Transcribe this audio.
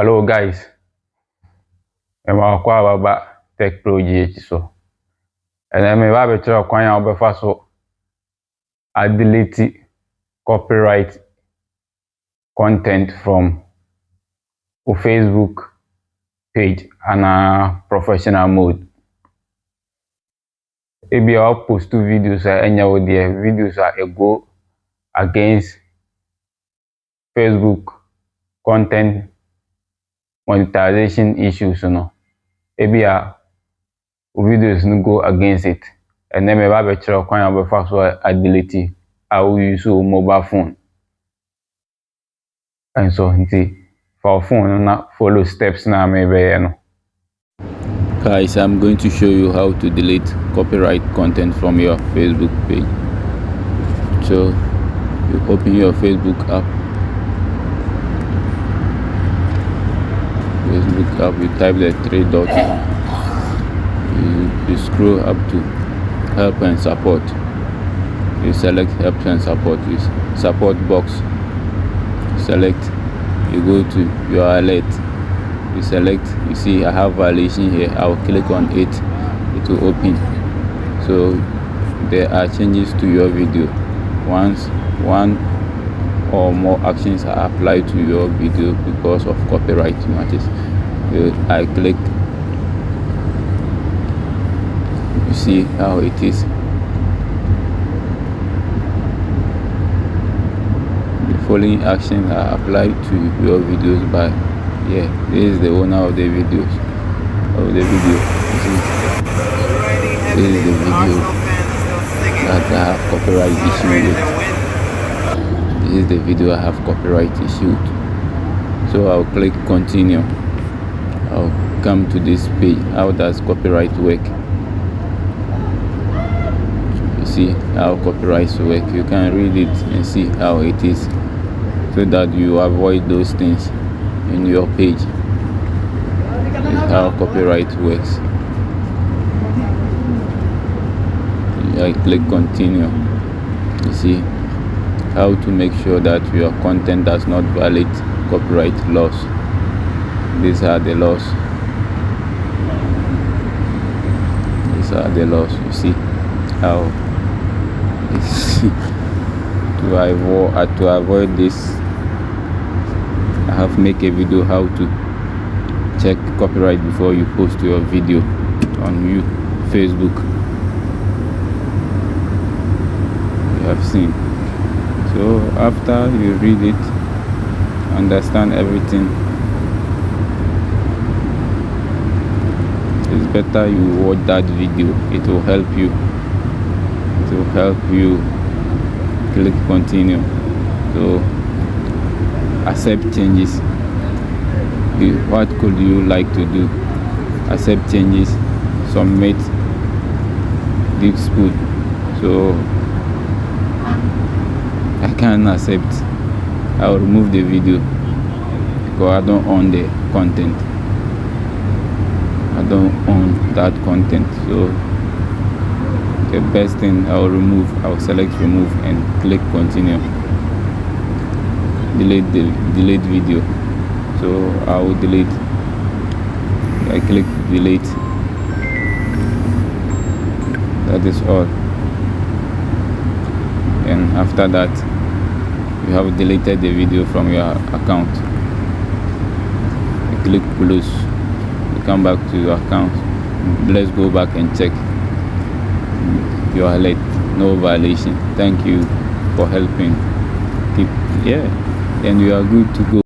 Hello guys, I'm Baba Tech Pro GH so. And I'm about to acquire our first so I delete copyright content from a Facebook page and a professional mode. Maybe I'll post 2 videos and there videos are go against Facebook content monetization issues, Maybe videos no go against it. And then maybe I try to first I delete I will use a mobile phone. And so for phone not follow steps now maybe Guys, I'm going to show you how to delete copyright content from your Facebook page. So you open your Facebook app. You type the 3 dots. You scroll up to help and support. You select help and support. You support box. Select. You go to your alert. You select. You see I have violation here. I'll click on it. It will open. So there are changes to your video. Once one or more actions are applied to your video because of copyright matters, I click. You see how it is. The following actions are applied to your videos by this is the owner of the videos You see, this is the video that I have copyright issue with. This is the video I have copyright issued. So I'll click continue. I'll come to this page. How does copyright work? You see how copyrights work. You can read it and see how it is, so that you avoid those things in your page. This is how copyright works. I click continue. You see how to make sure that your content does not violate copyright laws. These are the laws. You see how to avoid this, I have make a video how to check copyright before you post your video on Facebook. You have seen. So after you read it, understand everything, it's better you watch that video. It will help you. Click continue. So accept changes. What could you like to do? Accept changes, submit, dispute. So I can't accept. I'll remove the video because I don't own the content. I don't own that content. So the best thing, I'll select remove and click continue. Delete video. So I will delete. I click delete. That is all. And after that, you have deleted the video from your account. You click close. You come back to your account. Let's go back and check your alert. No violation. Thank you for helping. And you are good to go.